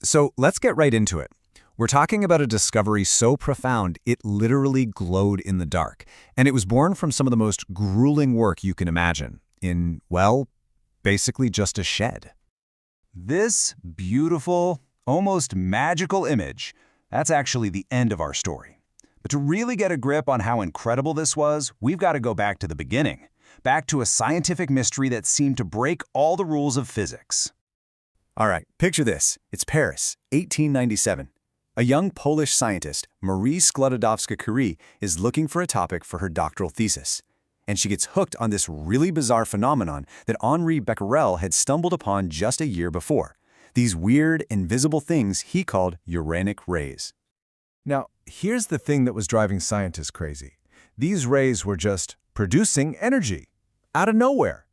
So let's get right into it. We're talking about a discovery so profound it literally glowed in the dark, and it was born from some of the most grueling work you can imagine in, well, basically just a shed. This beautiful, almost magical image, that's actually the end of our story. But to really get a grip on how incredible this was, we've got to go back to the beginning, back to a scientific mystery that seemed to break all the rules of physics. All right, picture this. It's Paris, 1897. A young Polish scientist, Marie Curie, is looking for a topic for her doctoral thesis. And she gets hooked on this really bizarre phenomenon that Henri Becquerel had stumbled upon just a year before. These weird, invisible things he called uranic rays. Now, here's the thing that was driving scientists crazy. These rays were just producing energy, out of nowhere.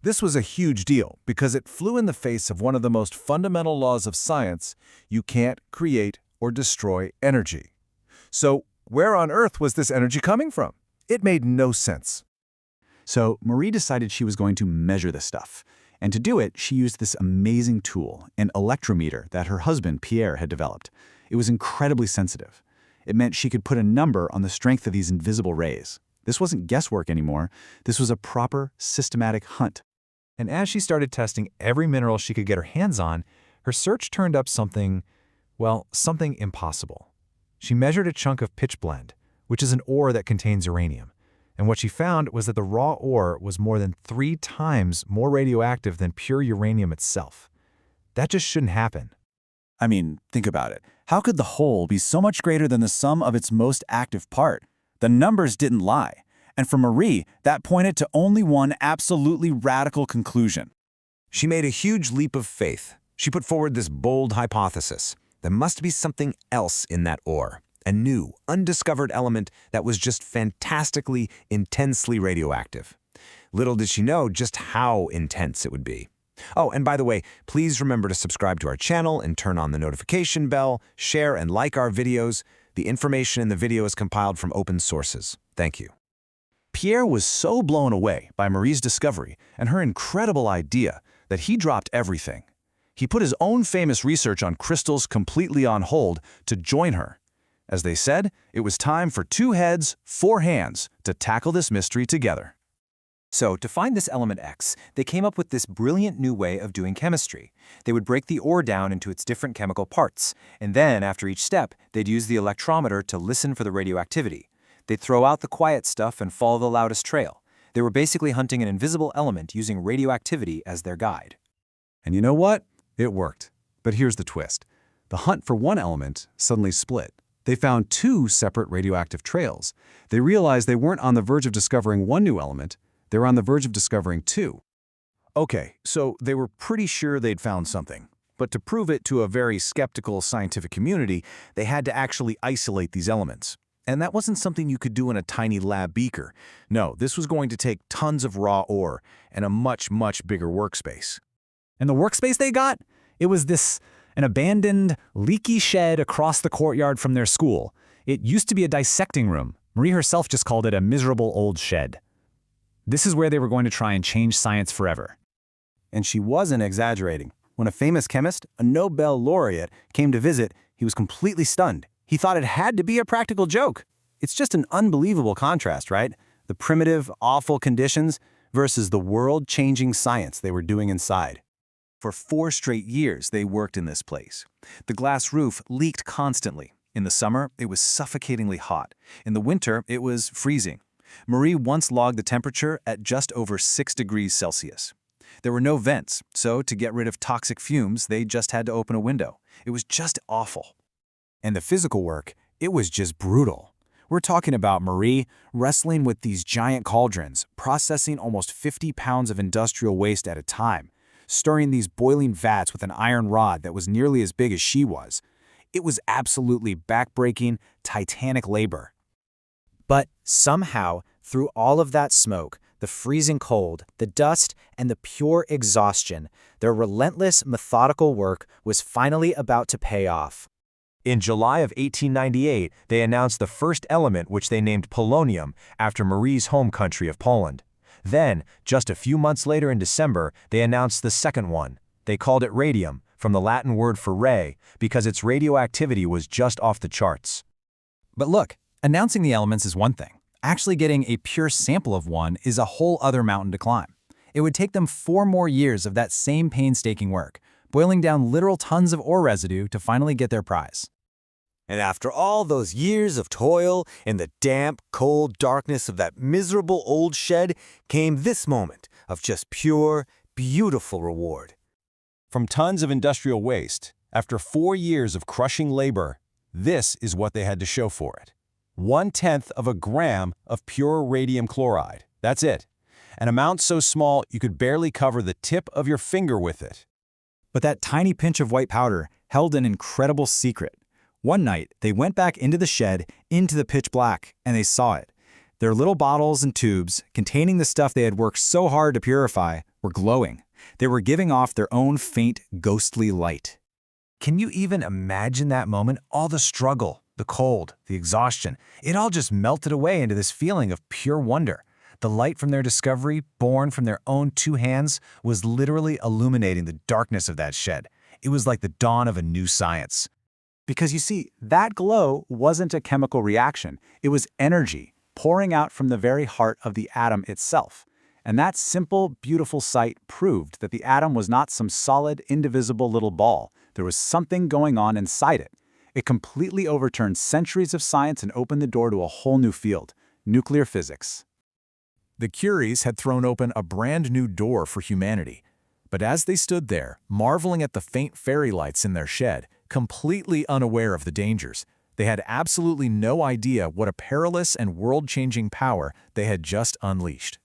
This was a huge deal because it flew in the face of one of the most fundamental laws of science: you can't create or destroy energy. So, where on earth was this energy coming from? It made no sense. So Marie decided she was going to measure this stuff. And to do it, she used this amazing tool, an electrometer that her husband, Pierre, had developed. It was incredibly sensitive. It meant she could put a number on the strength of these invisible rays. This wasn't guesswork anymore. This was a proper, systematic hunt. And as she started testing every mineral she could get her hands on, her search turned up something, well, something impossible. She measured a chunk of pitchblende, which is an ore that contains uranium. And what she found was that the raw ore was more than 3 times more radioactive than pure uranium itself. That just shouldn't happen. I mean, think about it. How could the whole be so much greater than the sum of its most active part? The numbers didn't lie. And for Marie, that pointed to only one absolutely radical conclusion. She made a huge leap of faith. She put forward this bold hypothesis. There must be something else in that ore. A new, undiscovered element that was just fantastically, intensely radioactive. Little did she know just how intense it would be. Oh, and by the way, please remember to subscribe to our channel and turn on the notification bell, share and like our videos. The information in the video is compiled from open sources. Thank you. Pierre was so blown away by Marie's discovery and her incredible idea that he dropped everything. He put his own famous research on crystals completely on hold to join her. As they said, it was time for 2 heads, 4 hands to tackle this mystery together. So, to find this element X, they came up with this brilliant new way of doing chemistry. They would break the ore down into its different chemical parts, and then, after each step, they'd use the electrometer to listen for the radioactivity. They'd throw out the quiet stuff and follow the loudest trail. They were basically hunting an invisible element using radioactivity as their guide. And you know what? It worked. But here's the twist. The hunt for one element suddenly split. They found 2 separate radioactive trails. They realized they weren't on the verge of discovering one new element, they were on the verge of discovering 2. Okay, so they were pretty sure they'd found something. But to prove it to a very skeptical scientific community, they had to actually isolate these elements. And that wasn't something you could do in a tiny lab beaker. No, this was going to take tons of raw ore and a much, much bigger workspace. And the workspace they got? It was an abandoned, leaky shed across the courtyard from their school. It used to be a dissecting room. Marie herself just called it a miserable old shed. This is where they were going to try and change science forever. And she wasn't exaggerating. When a famous chemist, a Nobel laureate, came to visit, he was completely stunned. He thought it had to be a practical joke. It's just an unbelievable contrast, right? The primitive, awful conditions versus the world-changing science they were doing inside. For 4 straight years, they worked in this place. The glass roof leaked constantly. In the summer, it was suffocatingly hot. In the winter, it was freezing. Marie once logged the temperature at just over 6 degrees Celsius. There were no vents, so to get rid of toxic fumes, they just had to open a window. It was just awful. And the physical work, it was just brutal. We're talking about Marie wrestling with these giant cauldrons, processing almost 50 pounds of industrial waste at a time, stirring these boiling vats with an iron rod that was nearly as big as she was. It was absolutely backbreaking, titanic labor. But somehow, through all of that smoke, the freezing cold, the dust, and the pure exhaustion, their relentless, methodical work was finally about to pay off. In July of 1898, they announced the first element, which they named polonium, after Marie's home country of Poland. Then, just a few months later in December, they announced the second one. They called it radium, from the Latin word for ray, because its radioactivity was just off the charts. But look, announcing the elements is one thing. Actually getting a pure sample of one is a whole other mountain to climb. It would take them 4 more years of that same painstaking work, boiling down literal tons of ore residue to finally get their prize. And after all those years of toil in the damp, cold darkness of that miserable old shed came this moment of just pure, beautiful reward. From tons of industrial waste, after 4 years of crushing labor, this is what they had to show for it. 1/10 of a gram of pure radium chloride. That's it. An amount so small you could barely cover the tip of your finger with it. But that tiny pinch of white powder held an incredible secret. One night, they went back into the shed, into the pitch black, and they saw it. Their little bottles and tubes, containing the stuff they had worked so hard to purify, were glowing. They were giving off their own faint, ghostly light. Can you even imagine that moment? All the struggle, the cold, the exhaustion, it all just melted away into this feeling of pure wonder. The light from their discovery, born from their own 2 hands, was literally illuminating the darkness of that shed. It was like the dawn of a new science. Because you see, that glow wasn't a chemical reaction. It was energy pouring out from the very heart of the atom itself. And that simple, beautiful sight proved that the atom was not some solid, indivisible little ball. There was something going on inside it. It completely overturned centuries of science and opened the door to a whole new field, nuclear physics. The Curies had thrown open a brand new door for humanity. But as they stood there, marveling at the faint fairy lights in their shed, completely unaware of the dangers, they had absolutely no idea what a perilous and world-changing power they had just unleashed.